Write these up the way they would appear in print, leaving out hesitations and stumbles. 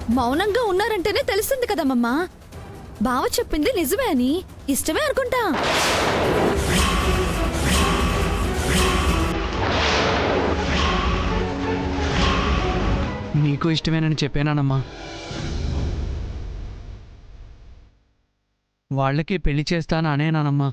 మౌనంగా ఉన్నారంటేనే తెలుస్తుంది కదమ్మమ్మా. బావ చెప్పింది నిజమే అని ఇష్టమే అనుకుంటా. నీకు ఇష్టమేనని చెప్పానమ్మా. వాళ్ళకి పెళ్లి చేస్తాను అనేనానమ్మా.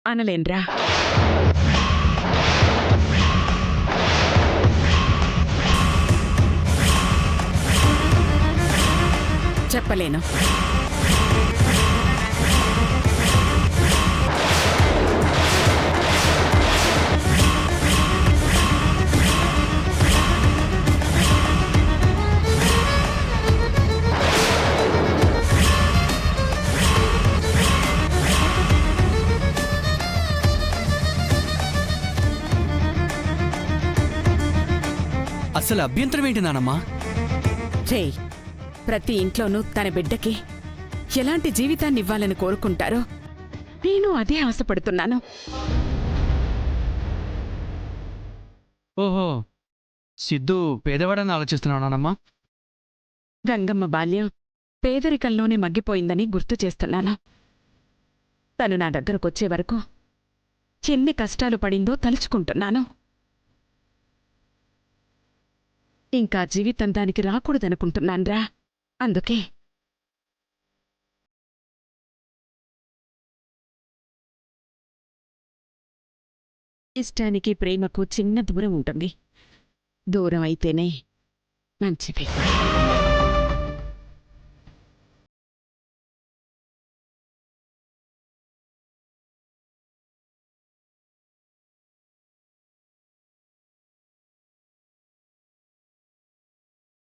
అనలేన్రా. చెప్పలేను. అసలు అభ్యంతరం ఏంటి నానమ్మా? రేయ్, ప్రతి ఇంట్లోనూ తన బిడ్డకి ఎలాంటి జీవితాన్ని ఇవ్వాలని కోరుకుంటారో నేను అదే ఆశపడుతున్నాను. ఓహో, సిద్ధు పేదవాడని ఆలోచిస్తున్నావు నానమ్మా? గంగమ్మ బాల్యం పేదరికంలోనే మగ్గిపోయిందని గుర్తు చేస్తున్నాను. తను నా దగ్గరకొచ్చే వరకు ఎన్ని కష్టాలు పడిందో తలుచుకుంటున్నాను. ఇంకా జీవితం దానికి రాకూడదనుకుంటున్నాన్రా. అందుకే ఇష్టానికి ప్రేమకు చిన్న దూరం ఉంటుంది. దూరం అయితేనే మంచిది.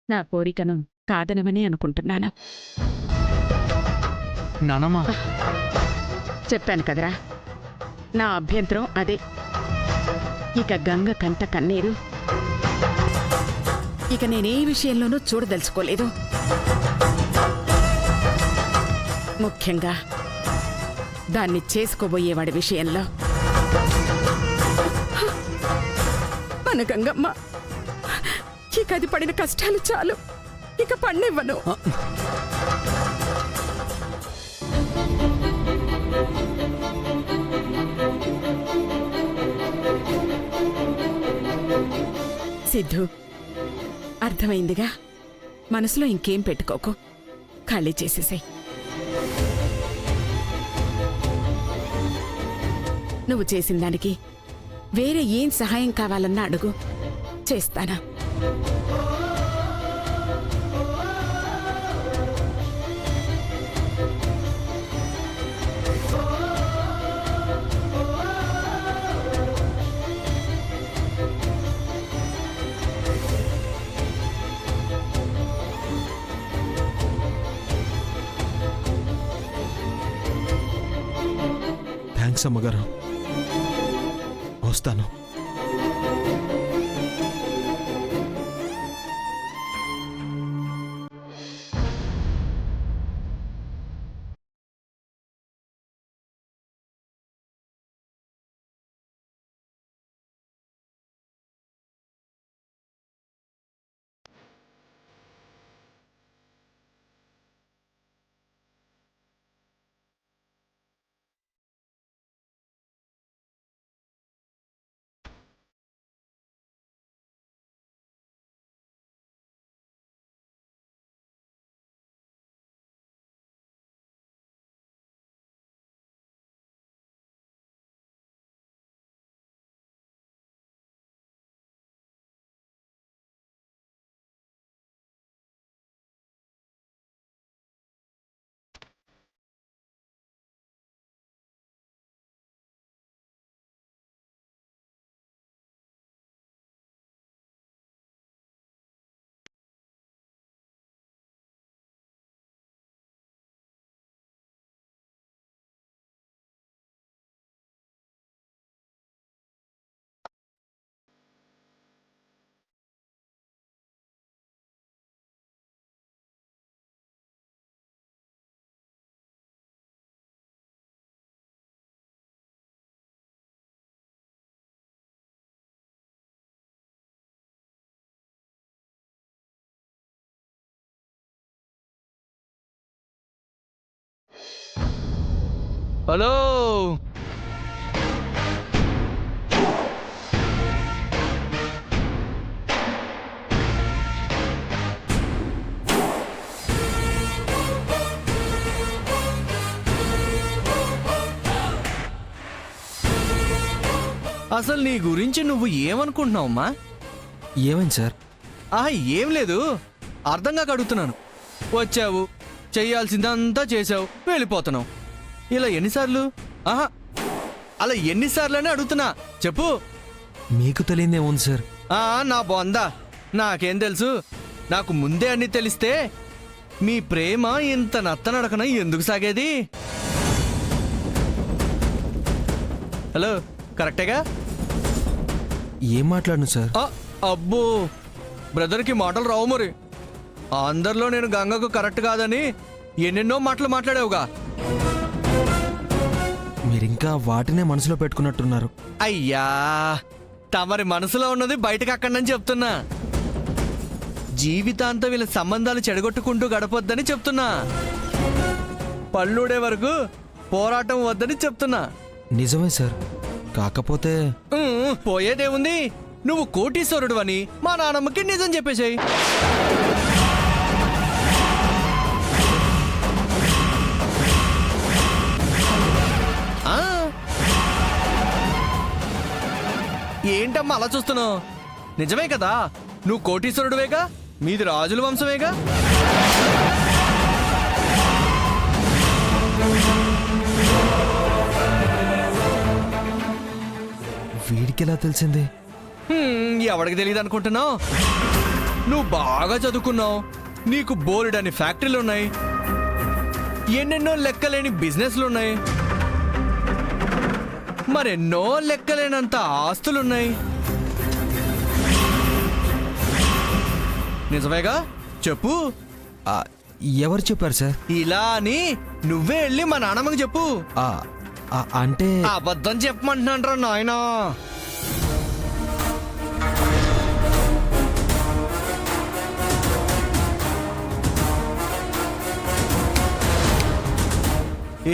నా కోరికను కాదనమని అనుకుంటున్నాను. నానమ్మా, చెప్పాను కదరా, నా అభ్యంతరం అదే. ఇక గంగ కంట కన్నీరు ఇక నేనే విషయంలోనూ చూడదలుచుకోలేదు. ముఖ్యంగా దాన్ని చేసుకోబోయేవాడి విషయంలో. మన గంగమ్మ ఇక అది పడిన కష్టాలు చాలు, ఇక పడినివ్వను. సిద్ధు, అర్థమైందిగా. మనసులో ఇంకేం పెట్టుకోకు, ఖాళీ చేసేసాయి. నువ్వు చేసిన దానికి వేరే ఏం సహాయం కావాలన్నా అడుగు, చేస్తానా. థ్యాంక్స్ అమ్మగారు, వస్తాను. హలో. అసలు నీ గురించి నువ్వు ఏమనుకుంటున్నావమ్మా? ఏమైంది సార్? ఏం లేదు, అర్థంగా అడుగుతున్నాను. వచ్చావు, చెయ్యాల్సిందంతా చేసావు, వెళ్ళిపోతున్నావు. ఇలా ఎన్నిసార్లు? అలా ఎన్నిసార్లని అడుగుతున్నా, చెప్పు. మీకు తెలియదేముంది సార్? నా బొందా, నాకేం తెలుసు? నాకు ముందే అన్ని తెలిస్తే మీ ప్రేమ ఇంత నత్తనడకన ఎందుకు సాగేది? హలో, కరెక్టేగా? ఏం మాట్లాడను సార్? అబ్బో, బ్రదర్కి మాటలు రావు మరి. అందరిలో నేను గంగకు కరెక్ట్ కాదని ఎన్నెన్నో మాటలు మాట్లాడావుగా. మీరింకా వాటినే మనసులో పెట్టుకున్నట్టున్నారు. అయ్యా, తమరి మనసులో ఉన్నది బయటకు అక్కడని చెప్తున్నా. జీవితాంతం వీళ్ళ సంబంధాలు చెడగొట్టుకుంటూ గడపొద్దని చెప్తున్నా. పళ్ళూడే వరకు పోరాటం వద్దని చెప్తున్నా. నిజమే సార్, కాకపోతే పోయేదేముంది? నువ్వు కోటీశ్వరుడు అని మా నాన్నమ్మకి నిజం చెప్పేశాయి. ఏంటమ్మా అలా చూస్తున్నావు? నిజమే కదా, నువ్వు కోటీశ్వరుడువేగా, మీది రాజుల వంశమేగా. వీడికి ఎలా తెలిసింది? ఎవడికి తెలియదు అనుకుంటున్నావు? నువ్వు బాగా చదువుకున్నావు, నీకు బోలెడని ఫ్యాక్టరీలు ఉన్నాయి, ఎన్నెన్నో లెక్కలేని బిజినెస్లున్నాయి, మరెన్నో లెక్కలేనంత ఆస్తులున్నాయి. నిజమేగా, చెప్పు. ఎవరు చెప్పారు సార్? ఇలా అని నువ్వే వెళ్ళి మా నాన్నమ్మకి చెప్పు. అంటే అబద్ధం చెప్పమంటున్నాను రా నాయనా.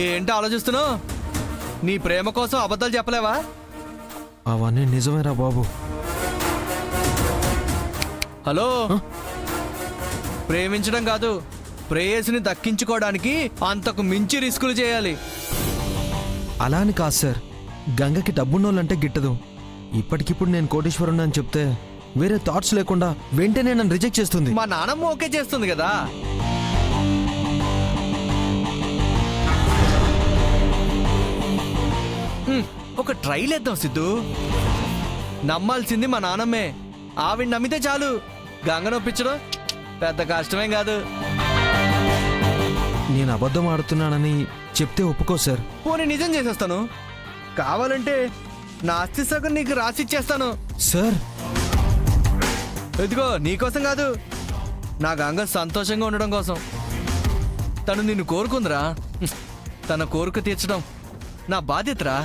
ఏంటి ఆలోచిస్తున్నావు? నీ ప్రేమ కోసం అబద్ధాలు చెప్పలేవా? అవన్నీ నిజమేరా బాబు. హలో, ప్రేమించడం కాదు, ప్రేయసిని దక్కించుకోవడానికి అంతకు మించి రిస్కులు చేయాలి. అలా అని కాదు సార్, గంగకి డబ్బున్నోళ్ళంటే గిట్టదు. ఇప్పటికిప్పుడు నేను కోటీశ్వరుని అని చెప్తే వేరే థాట్స్ లేకుండా వెంటనే నన్ను రిజెక్ట్ చేస్తుంది. మా నాన్నమ్మ ఓకే చేస్తుంది కదా. ఒక ట్రైల్ వేద్దాం సిద్ధు. నమ్మాల్సింది మా నాన్నమ్మే, ఆవిడ నమ్మితే చాలు. గంగ నొప్పించడం పెద్ద కష్టమేం కాదు. నేను అబద్ధం ఆడుతున్నానని చెప్తే ఒప్పుకో సార్. పోనీ నిజం చేసేస్తాను. కావాలంటే నా ఆస్తి సగం నీకు రాసిచ్చేస్తాను. సార్, ఎదుగో నీకోసం కాదు, నా గంగ సంతోషంగా ఉండడం కోసం. తను నిన్ను కోరుకుందిరా, తన కోరిక తీర్చడం నా బాధ్యతరా.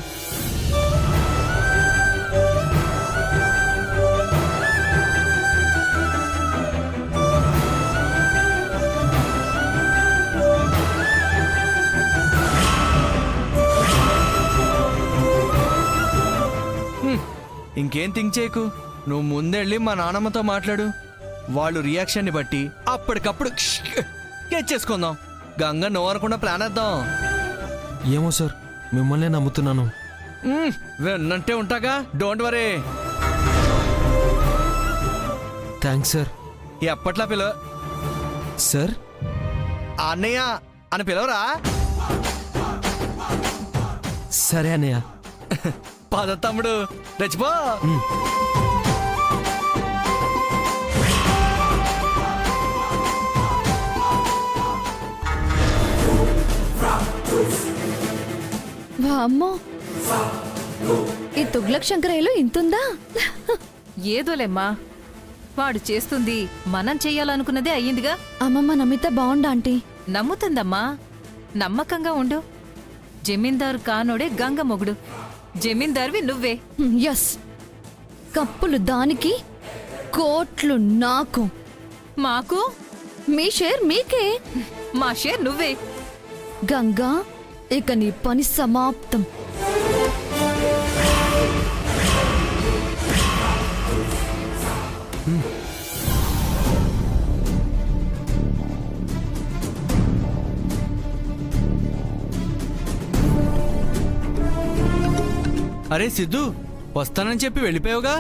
ఇంకేం థింక్ చేయకు, నువ్వు ముందెళ్ళి మా నాన్నమ్మతో మాట్లాడు. వాళ్ళు రియాక్షన్ని బట్టి అప్పటికప్పుడు చేసుకుందాం. గంగ నోరకుండా ప్లాన్ వేద్దాం. ఏమో సార్, మిమ్మల్నే నమ్ముతున్నాను. విన్నంటే ఉంటాగా, డోంట్ వరీ. Thanks sir. ఎప్పట్లా పిలవ సార్, అన్నయ్య అని పిలవరా? సరే అన్నయ్య. పద తమ్ముడు, రెచ్చిపో. వామ్మో, ఈ తుగ్లక్ శంకరయ్యలో ఇంతుందా? ఏదోలేమ్మా, వాడు చేస్తుంది మనం చెయ్యాలనుకున్నదే అయ్యిందిగా. అమ్మమ్మ నమ్మితే బాగుండా ఆంటీ. నమ్ముతుందమ్మా, నమ్మకంగా ఉండు. జమీందారు కానోడే గంగ మొగుడు, జమీందార్వి నువ్వే. ఎస్, కప్పులు దానికి, కోట్లు నాకు. మాకు మీ షేర్ మీకే. మా షేర్ నువ్వే. గంగా, ఇక నీ పని సమాప్తం. అరే సిద్ధు, వస్తానని చెప్పి వెళ్ళిపోయావుగా,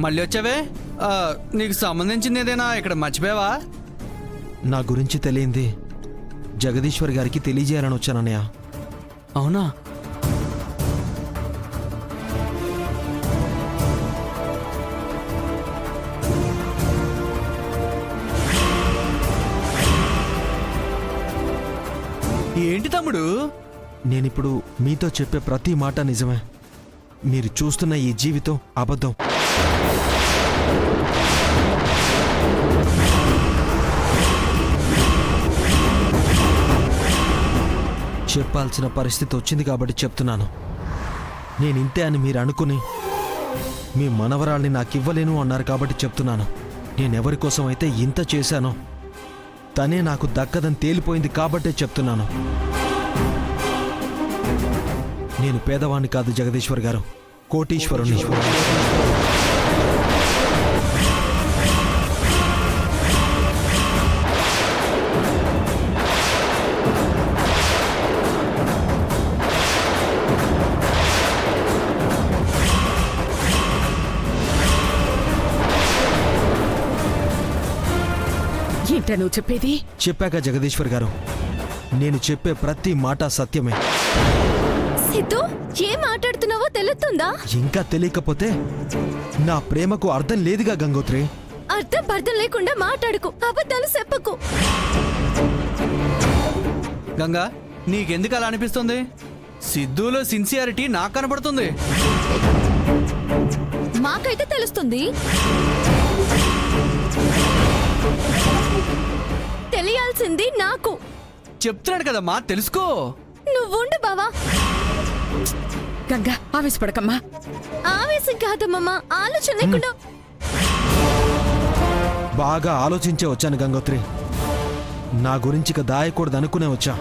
మళ్ళీ వచ్చావే? నీకు సంబంధించింది ఏదైనా ఇక్కడ మర్చిపోయావా? నా గురించి తెలియంది జగదీశ్వర్ గారికి తెలియజేయాలని వచ్చానన్నయ్య. అవునా? ఏంటి తమ్ముడు? నేనిప్పుడు మీతో చెప్పే ప్రతి మాట నిజమే. మీరు చూస్తున్న ఈ జీవితం అబద్ధం. చెప్పాల్సిన పరిస్థితి వచ్చింది కాబట్టి చెప్తున్నాను. నేనింతే అని మీరు అనుకుని మీ మనవరాల్ని నాకివ్వలేను అన్నారు కాబట్టి చెప్తున్నాను. నేనెవరి కోసం అయితే ఇంత చేశానో తనే నాకు దక్కదని తేలిపోయింది కాబట్టే చెప్తున్నాను. నేను పేదవాణ్ణి కాదు జగదీశ్వర్ గారు, కోటీశ్వరుని. ఏంటా నువ్వు చెప్పేది? చెప్పాక జగదీశ్వర్ గారు, నేను చెప్పే ప్రతి మాట సత్యమే. సిద్ధు, ఏం మాట్లాడుతున్నావో తెలుస్తుందా? ఇంకా తెలియకపోతే నా ప్రేమకు అర్థం లేదుగా గంగోత్రి. అర్థం లేకుండా మాట్లాడుకు, అబద్ధాలు చెప్పకు. గంగా, నీకెందుకు అలా అనిపిస్తుంది? సిద్ధులో సిన్సియారిటీ నాకు కనబడుతుంది. మాకైతే తెలుస్తుంది. తెలియాల్సింది నాకు. చెప్తున్నాడు కదమ్మా, తెలుసుకో. నువ్వుండు బావా. గంగా, ఆవేశపడకమ్మా. ఆవేశం కాదమ్మా, ఆలోచన లేకుండా. బాగా ఆలోచించే వచ్చాను గంగోత్రి. నా గురించి ఇక దాయకూడదు అనుకునే వచ్చా.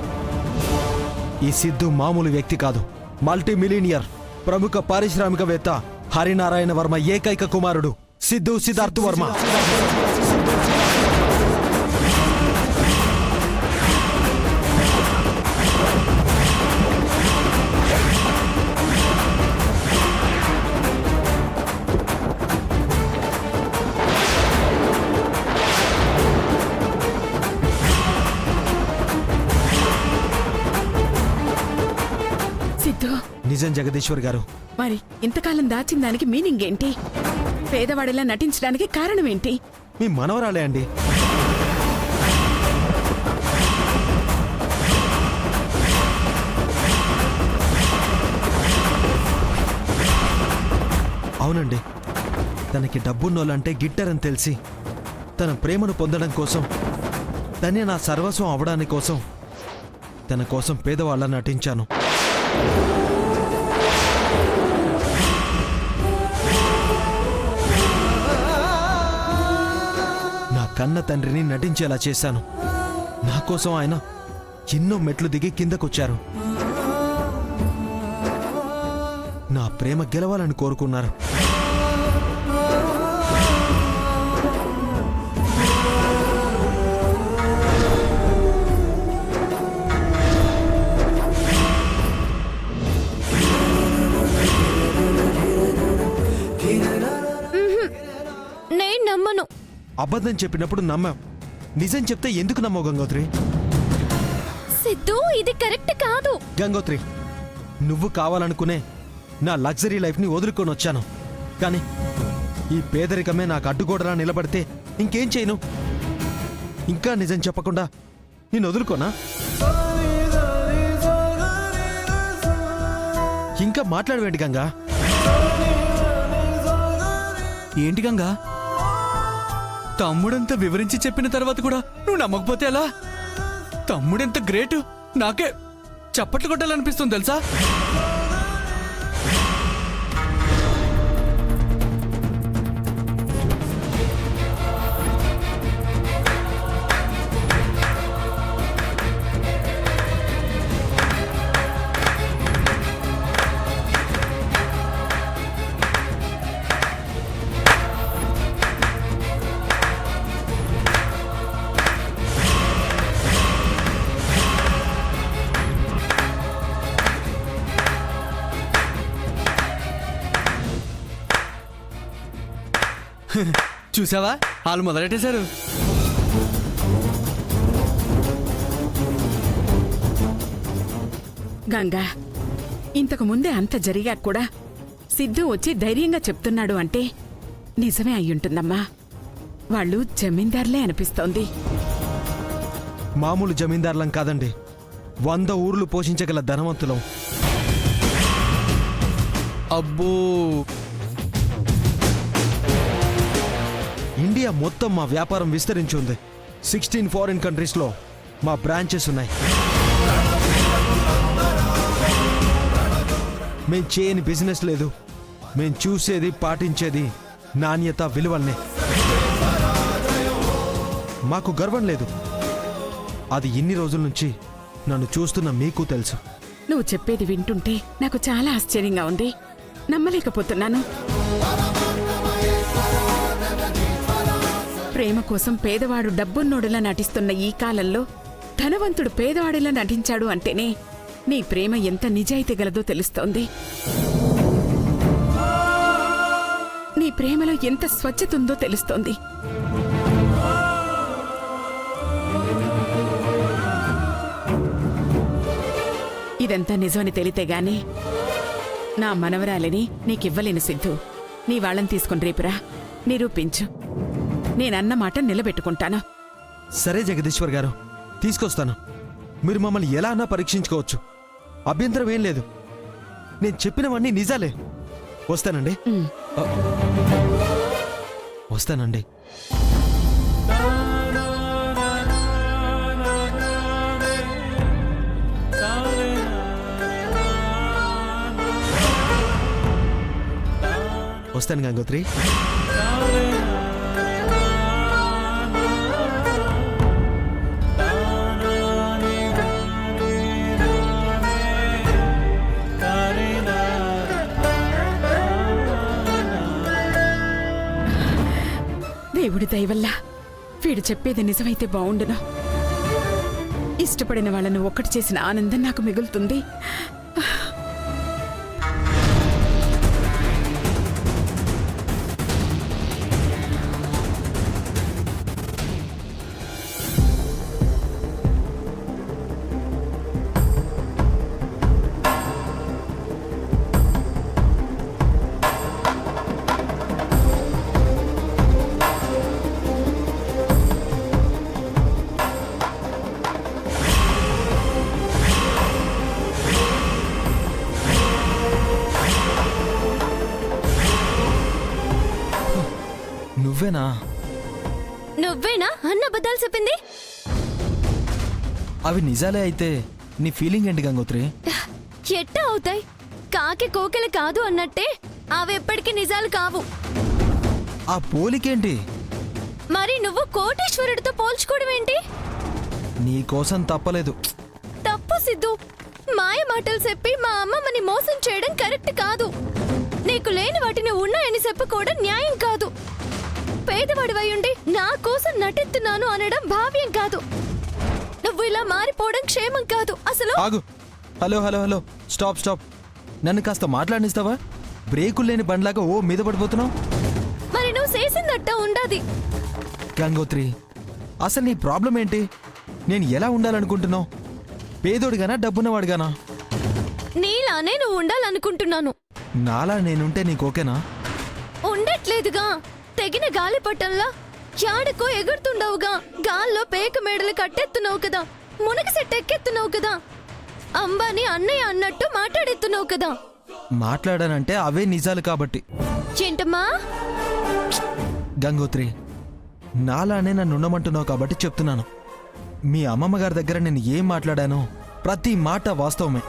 ఈ సిద్ధు మామూలు వ్యక్తి కాదు, మల్టీ మిలీనియర్, ప్రముఖ పారిశ్రామికవేత్త హరినారాయణ వర్మ ఏకైక కుమారుడు సిద్ధు సిద్ధార్థ్ వర్మ. సిద్ధు, నిజం జగదీశ్వర్ గారు. మరి ఇంతకాలం దాచిన దానికి మీనింగ్ ఏంటి? పేదవాడిలా నటించడానికి కారణం ఏంటి? మీ మనవరాలే అండి. అవునండి, తనకి డబ్బున్నోళ్ళంటే గిట్టరని తెలిసి తన ప్రేమను పొందడం కోసం, తనే నా సర్వస్వం అవడానికి కోసం, తన కోసం పేదవాళ్ళ నటించాను. నా కన్న తండ్రిని నటించేలా చేశాను. నా కోసం ఆయన ఎన్నో మెట్లు దిగి కిందకొచ్చారు. నా ప్రేమ గెలవాలని కోరుకున్నారు. నేను నమ్మను. అబద్ధం చెప్పినప్పుడు నమ్మా, నిజం చెప్తే ఎందుకు నమ్మవు గంగోత్రి? సిద్ధు, ఇది కరెక్ట్ కాదు. గంగోత్రి, నువ్వు కావాలనుకునే నా లగ్జరీ లైఫ్ని వదులుకొని వచ్చాను. కానీ ఈ పేదరికమే నాకు అడ్డుగోడలా నిలబడితే ఇంకేం చేయను? ఇంకా నిజం చెప్పకుండా నేను వదులుకోనా? ఇంకా మాట్లాడవేంటి గంగా? ఏంటి గంగా, తమ్ముడంత వివరించి చెప్పిన తర్వాత కూడా నువ్వు నమ్మకపోతే ఎలా? తమ్ముడెంత గ్రేట్, నాకే చప్పట్లు కొట్టాలనిపిస్తుంది తెలుసా? చూసావా వాళ్ళు మొదలెట్టేశారు. గంగా, ఇంతకు ముందే అంత జరిగాక కూడా సిద్ధు వచ్చి ధైర్యంగా చెప్తున్నాడు అంటే నిజమే అయ్యుంటుందమ్మా. వాళ్ళు జమీందార్లే అనిపిస్తోంది. మామూలు జమీందార్లం కాదండి, 100 ఊర్లు పోషించగల ధనవంతులం. అబ్బో, ఇండియా మొత్తం మా వ్యాపారం విస్తరించి ఉంది. 16 ఫారిన్ కంట్రీస్లో మా బ్రాంచెస్ ఉన్నాయి. మేం చేయని బిజినెస్ లేదు. మేం చూసేది, పాటించేది నాణ్యత, విలువల్నే. మాకు గర్వం లేదు. అది ఇన్ని రోజుల నుంచి నన్ను చూస్తున్న మీకు తెలుసు. నువ్వు చెప్పేది వింటుంటే నాకు చాలా ఆశ్చర్యంగా ఉంది. నమ్మలేకపోతున్నాను. ప్రేమ కోసం పేదవాడు డబ్బున్నోడులా నటిస్తున్న ఈ కాలంలో ధనవంతుడు పేదవాడిలా నటించాడు అంటేనే నీ ప్రేమ ఎంత నిజాయితీ గలదో తెలుస్తోంది. నీ ప్రేమలో ఎంత స్వచ్ఛత ఉందో తెలుస్తోంది. ఇదంతా నిజమని తెలితే గాని నా మనవరాలిని నీకివ్వలేను సిద్ధు. నీ వాళ్ళని తీసుకుని రేపురా, నిరూపించు. నేనన్న మాట నిలబెట్టుకుంటాను. సరే జగదీశ్వర్ గారు, తీసుకొస్తాను. మీరు మమ్మల్ని ఎలా అన్నా పరీక్షించుకోవచ్చు, అభ్యంతరం ఏం లేదు. నేను చెప్పినవన్నీ నిజాలే. వస్తానండి. వస్తానండి. వస్తాను గంగోత్రి. దేవుడి దయవల్ల వీడు చెప్పేది నిజమైతే బావుండును. ఇష్టపడిన వాళ్ళను ఒక్కటి చేసిన ఆనందం నాకు మిగులుతుంది. నువ్వేనా? నువ్వేనా అన్న అబద్ధాలు చెప్పింది? అవి నిజాలే అయితే నీ ఫీలింగ్ ఏంటి గంగోత్రి? ఎట్టా అవుతాయి? కాకి కోకిల కాదు అన్నట్టే అవి ఎప్పటికీ నిజాలు కావు. ఆ పోలికేంటి? మరి నువ్వు కోటేశ్వరుడితో పోల్చుకోవడం ఏంటి? నీ కోసం తప్పలేదు. తప్పు సిద్ధు. మాయ మాటలు చెప్పి మా అమ్మమ్మని మోసం చేయడం కరెక్ట్ కాదు. నీకు లేని వాటిని ఉన్నాయని చెప్పుకోవడం న్యాయం కాదు. పేదవాడివై ఉండి నా కోసం నటిస్తున్నాను అనడం భావ్యం కాదు. నువ్వు ఇలా మారిపోవడం క్షేమం కాదు అసలు. ఆగు. Hello hello hello, stop stop. నన్ను కాస్త మాట్లాడిస్తావా? బ్రేకులు లేని బండ్లాగా ఓ మీద పడిపోతున్నావు. మరి నువ్వు చేసిందట్ట ఉండాది. గంగోత్రి, అసలు నీ ప్రాబ్లం ఏంటి? నేను ఎలా ఉండాలనుకుంటున్నావు? పేదోడిగానా, డబ్బున్నవాడిగానా? నీలానే నువ్వు ఉండాలనుకుంటున్నాను. నాలా నేనుంటే నీకు ఓకేనా? ఉండట్లేదుగా. తెగిన గాలిపటంలా యాడకో ఎగురుతుండవుగా. గాల్లో పేక మేడలు కట్టెత్తున్నావు కదా, మునగ సెట్ ఎక్కెత్తున్నావు కదా, అంబానీ అన్నయ్య అన్నట్టు మాట్లాడెత్తున్నావు కదా. మాట్లాడానంటే అవే నిజాలు కాబట్టి. ఏంటమ్మా? గంగోత్రి, నాలానే నన్ను ఉండమంటున్నావు కాబట్టి చెప్తున్నాను. మీ అమ్మమ్మ గారి దగ్గర నేను ఏం మాట్లాడానో ప్రతి మాట వాస్తవమే.